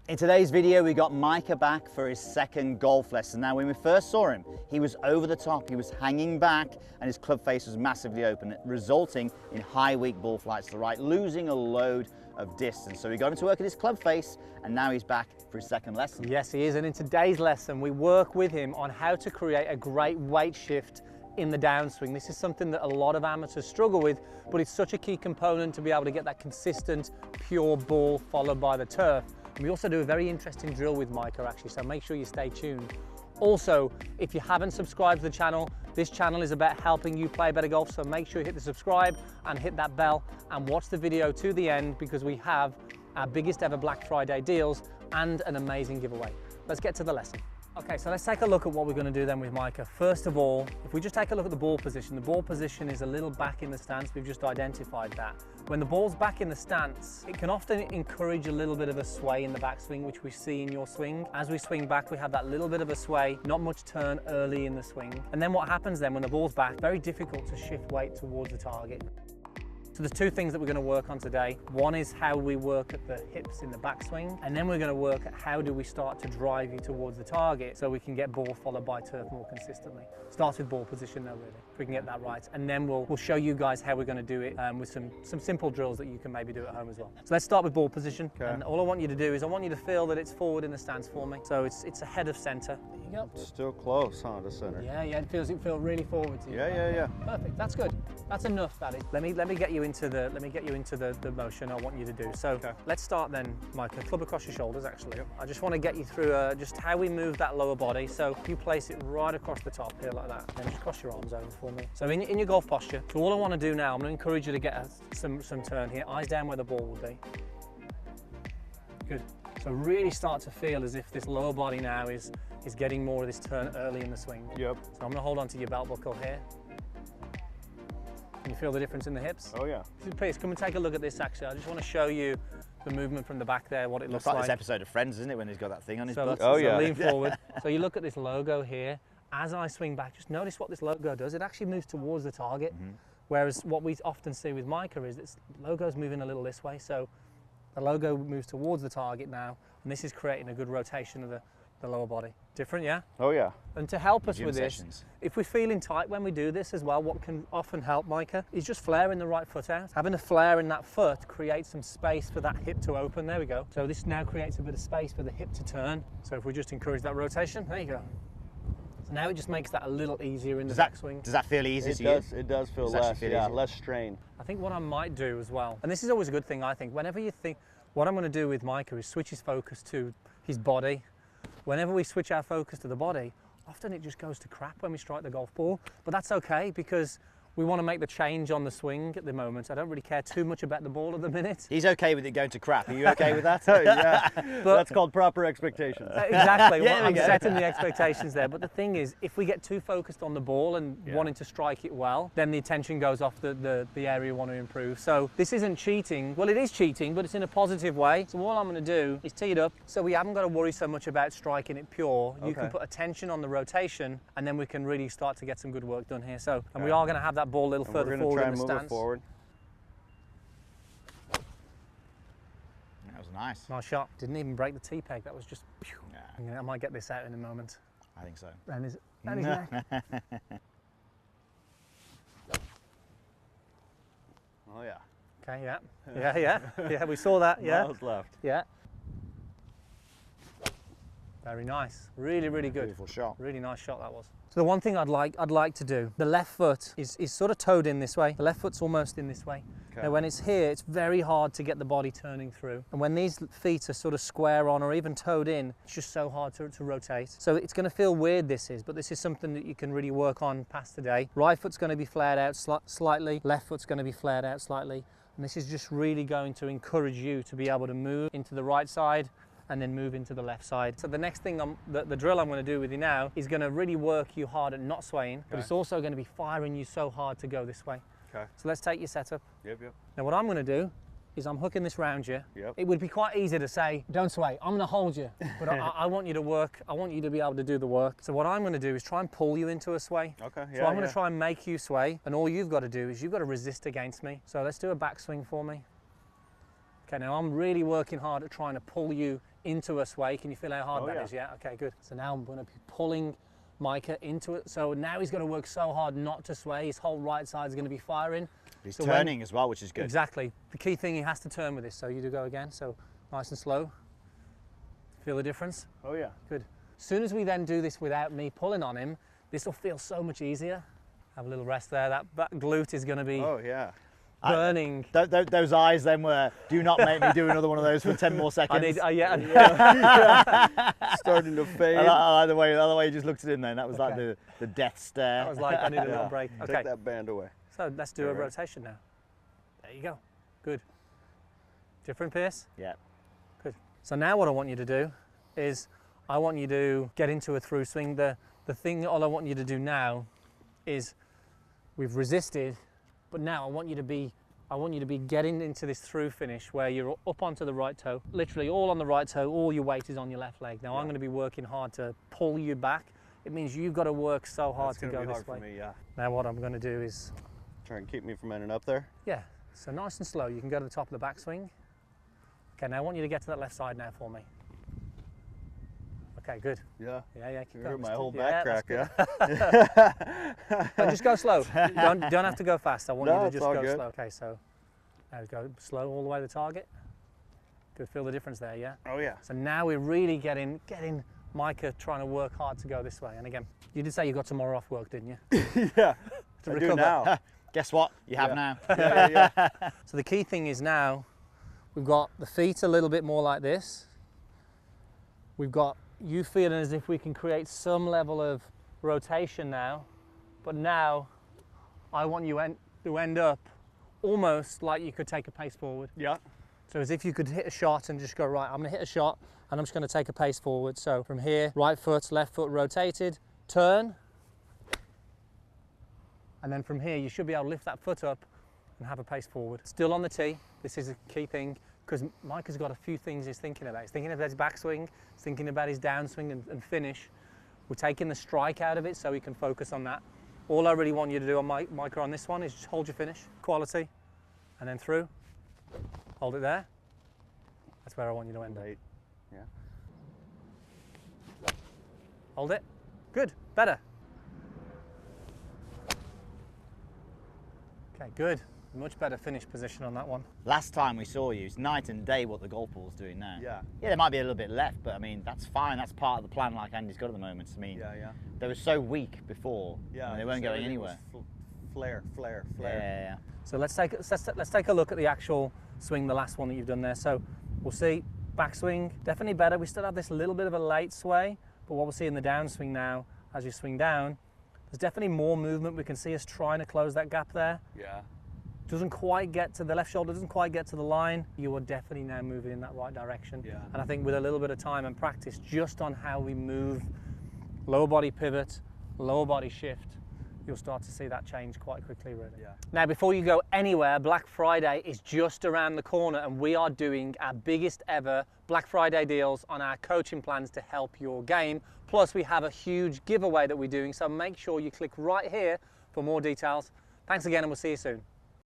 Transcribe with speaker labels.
Speaker 1: In today's video, we got Micah back for his second golf lesson. Now, when we first saw him, he was over the top, he was hanging back, and his club face was massively open, resulting in high weak ball flights to the right, losing a load of distance. So we got him to work at his club face, and now he's back for his second lesson.
Speaker 2: Yes, he is, and in today's lesson, we work with him on how to create a great weight shift in the downswing. This is something that a lot of amateurs struggle with, but it's such a key component to be able to get that consistent, pure ball followed by the turf. And we also do a very interesting drill with Micah actually, so make sure you stay tuned. Also, if you haven't subscribed to the channel, this channel is about helping you play better golf, so make sure you hit the subscribe and hit that bell and watch the video to the end because we have our biggest ever Black Friday deals and an amazing giveaway. Let's get to the lesson. Okay, so let's take a look at what we're going to do then with Micah. First of all, if we just take a look at the ball position is a little back in the stance. We've just identified that. When the ball's back in the stance, it can often encourage a little bit of a sway in the backswing, which we see in your swing. As we swing back, we have that little bit of a sway, not much turn early in the swing. And then what happens then when the ball's back, very difficult to shift weight towards the target. So there's two things that we're going to work on today. One is how we work at the hips in the backswing, and then we're going to work at how do we start to drive you towards the target so we can get ball followed by turf more consistently. Starts with ball position though, really, if we can get that right. And then we'll show you guys how we're going to do it with some simple drills that you can maybe do at home as well. So let's start with ball position. Okay. And all I want you to do is I want you to feel that it's forward in the stance for me. So it's ahead of center. There you go.
Speaker 3: It's still close, huh, to center?
Speaker 2: Yeah, it feels really forward to you.
Speaker 3: Yeah.
Speaker 2: Perfect. That's good. That's enough, that is. Let me get you into the motion I want you to do. So okay. Let's start then, Micah. Club across your shoulders, actually. Yep. I just want to get you through just how we move that lower body. So you place it right across the top here like that, and then just cross your arms over for me. So in your golf posture. So all I want to do now, I'm going to encourage you to get some turn here. Eyes down where the ball will be. Good. So really start to feel as if this lower body now is getting more of this turn early in the swing.
Speaker 3: Yep.
Speaker 2: So I'm going to hold on to your belt buckle here. Can you feel the difference in the hips?
Speaker 3: Oh yeah.
Speaker 2: Please come and take a look at this actually. I just want to show you the movement from the back there, what it looks like.
Speaker 1: This episode of Friends, isn't it, when he's got that thing on his butt?
Speaker 3: Oh yeah.
Speaker 2: So lean forward. So you look at this logo here. As I swing back, just notice what this logo does. It actually moves towards the target. Mm-hmm. Whereas what we often see with Micah is this logo's moving a little this way. So the logo moves towards the target now, and this is creating a good rotation of the lower body. Different, yeah?
Speaker 3: Oh yeah.
Speaker 2: And to help us with this, if we're feeling tight when we do this as well, what can often help, Micah, is just flaring the right foot out. Having a flare in that foot creates some space for that hip to open. There we go. So this now creates a bit of space for the hip to turn. So if we just encourage that rotation, there you go. So now it just makes that a little easier in the backswing.
Speaker 1: Does that feel easy to you?
Speaker 3: It does feel less, less strain.
Speaker 2: I think what I might do as well, and this is always a good thing, I think, whenever you think, what I'm going to do with Micah is switch his focus to his body. Whenever we switch our focus to the body, often it just goes to crap when we strike the golf ball, but that's okay because we want to make the change on the swing at the moment. I don't really care too much about the ball at the minute.
Speaker 1: He's okay with it going to crap. Are you okay with that?
Speaker 3: Yeah, but that's called proper expectations.
Speaker 2: Exactly. Yeah, I'm setting the expectations there. But the thing is, if we get too focused on the ball and wanting to strike it well, then the attention goes off the area we want to improve. So this isn't cheating. Well, it is cheating, but it's in a positive way. So all I'm going to do is tee it up so we haven't got to worry so much about striking it pure. You can put attention on the rotation, and then we can really start to get some good work done here. So, and we are going to have that ball a little further forward in the stance. We're going to try and move it forward.
Speaker 1: That was nice.
Speaker 2: Nice shot. Didn't even break the tee peg. That was just... Yeah, I might get this out in a moment.
Speaker 1: I think so.
Speaker 2: And his neck.
Speaker 3: Oh yeah.
Speaker 2: Okay, yeah, we saw that, yeah.
Speaker 3: Miles left.
Speaker 2: Yeah. Very nice. Really, really good.
Speaker 1: Beautiful shot.
Speaker 2: Really nice shot that was. So the one thing I'd like to do, the left foot is sort of toed in this way. The left foot's almost in this way. Okay. Now when it's here, it's very hard to get the body turning through. And when these feet are sort of square on or even toed in, it's just so hard to rotate. So it's going to feel weird, this is, but this is something that you can really work on past today. Right foot's going to be flared out slightly. Left foot's going to be flared out slightly. And this is just really going to encourage you to be able to move into the right side and then move into the left side. So the next thing, the drill I'm going to do with you now is going to really work you hard at not swaying, but it's also going to be firing you so hard to go this way. Okay. So let's take your setup.
Speaker 3: Yep.
Speaker 2: Now what I'm going to do is I'm hooking this round you.
Speaker 3: Yep.
Speaker 2: It would be quite easy to say, don't sway, I'm going to hold you. But I want you to work, I want you to be able to do the work. So what I'm going to do is try and pull you into a sway.
Speaker 3: Okay, yeah.
Speaker 2: So I'm going to try and make you sway, and all you've got to do is you've got to resist against me. So let's do a backswing for me. Okay, now I'm really working hard at trying to pull you into a sway. Can you feel how hard
Speaker 3: Oh,
Speaker 2: that
Speaker 3: yeah.
Speaker 2: is? Yeah, okay, good. So now I'm going to be pulling Micah into it. So now he's going to work so hard not to sway. His whole right side is going to be firing.
Speaker 1: He's
Speaker 2: So
Speaker 1: turning as well, which is good.
Speaker 2: Exactly. The key thing, he has to turn with this. So you do go again. So nice and slow. Feel the difference?
Speaker 3: Oh yeah.
Speaker 2: Good. As soon as we then do this without me pulling on him, this will feel so much easier. Have a little rest there. That glute is going to be
Speaker 3: Oh yeah.
Speaker 2: burning.
Speaker 1: Those eyes then were, do not make me do another one of those for 10 more seconds.
Speaker 3: Starting to fade.
Speaker 1: I like the way you just looked at him then. That was like the death stare.
Speaker 2: That was like, I need a little break.
Speaker 3: Take
Speaker 2: Okay,
Speaker 3: that band away.
Speaker 2: so let's do a
Speaker 3: All right.
Speaker 2: rotation now. There you go. Good. Different Pierce?
Speaker 1: Yeah.
Speaker 2: Good. So now what I want you to do is I want you to get into a through swing. The thing all I want you to do now is we've resisted, but now I want you to be getting into this through finish where you're up onto the right toe, literally all on the right toe, all your weight is on your left leg. Now I'm going to be working hard to pull you back. It means you've got to work so hard
Speaker 3: That's
Speaker 2: to
Speaker 3: gonna
Speaker 2: go
Speaker 3: be
Speaker 2: this
Speaker 3: hard
Speaker 2: way.
Speaker 3: for me, yeah.
Speaker 2: Now what I'm going to do is,
Speaker 3: Try and keep me from ending up there.
Speaker 2: yeah, so nice and slow. You can go to the top of the backswing. Okay, now I want you to get to that left side now for me. Okay, good.
Speaker 3: Yeah.
Speaker 2: Yeah, keep
Speaker 3: You
Speaker 2: going.
Speaker 3: heard my
Speaker 2: Just
Speaker 3: whole
Speaker 2: keep-
Speaker 3: back
Speaker 2: that's
Speaker 3: crack,
Speaker 2: good.
Speaker 3: yeah?
Speaker 2: No, just go slow. Don't have to go fast. I want
Speaker 3: No,
Speaker 2: you to
Speaker 3: it's
Speaker 2: just
Speaker 3: all
Speaker 2: go
Speaker 3: good.
Speaker 2: slow. Okay, so now go slow all the way to the target. Good, feel the difference there, yeah?
Speaker 3: Oh yeah.
Speaker 2: So now we're really getting Micah trying to work hard to go this way. And again, you did say you got tomorrow off work, didn't you?
Speaker 3: Yeah.
Speaker 2: To
Speaker 3: I
Speaker 2: recover.
Speaker 3: do now.
Speaker 1: Guess what? You have
Speaker 3: Yeah.
Speaker 1: now.
Speaker 3: Yeah.
Speaker 2: So the key thing is now we've got the feet a little bit more like this. We've got you feeling as if we can create some level of rotation now, but now I want you to end up almost like you could take a pace forward.
Speaker 3: Yeah.
Speaker 2: So as if you could hit a shot and just go, right, I'm gonna hit a shot and I'm just gonna take a pace forward. So from here, right foot, left foot rotated, turn. And then from here, you should be able to lift that foot up and have a pace forward. Still on the tee, this is a key thing, because Mike has got a few things he's thinking about. He's thinking about his backswing, he's thinking about his downswing and finish. We're taking the strike out of it so he can focus on that. All I really want you to do on Micah on this one is just hold your finish, quality, and then through. Hold it there. That's where I want you to end up.
Speaker 3: Right. Yeah.
Speaker 2: Hold it. Good, better. Okay, good. Much better finish position on that one.
Speaker 1: Last time we saw you, it's night and day what the golf ball's doing now.
Speaker 3: Yeah.
Speaker 1: Yeah, there might be a little bit left, but I mean, that's fine. That's part of the plan like Andy's got at the moment. I mean,
Speaker 3: Yeah.
Speaker 1: they were so weak before.
Speaker 3: Yeah.
Speaker 1: I mean, they weren't going
Speaker 3: everything was
Speaker 1: anywhere.
Speaker 3: Flare.
Speaker 1: Yeah.
Speaker 2: So let's take a look at the actual swing, the last one that you've done there. So we'll see backswing, definitely better. We still have this little bit of a late sway, but what we'll see in the downswing now, as you swing down, there's definitely more movement. We can see us trying to close that gap there.
Speaker 3: Yeah.
Speaker 2: Doesn't quite get to the left shoulder, doesn't quite get to the line. You are definitely now moving in that right direction.
Speaker 3: Yeah.
Speaker 2: And I think with a little bit of time and practice just on how we move, lower body pivot, lower body shift, you'll start to see that change quite quickly, really.
Speaker 3: Yeah.
Speaker 2: Now, before you go anywhere, Black Friday is just around the corner and we are doing our biggest ever Black Friday deals on our coaching plans to help your game. Plus, we have a huge giveaway that we're doing, so make sure you click right here for more details. Thanks again and we'll see you soon.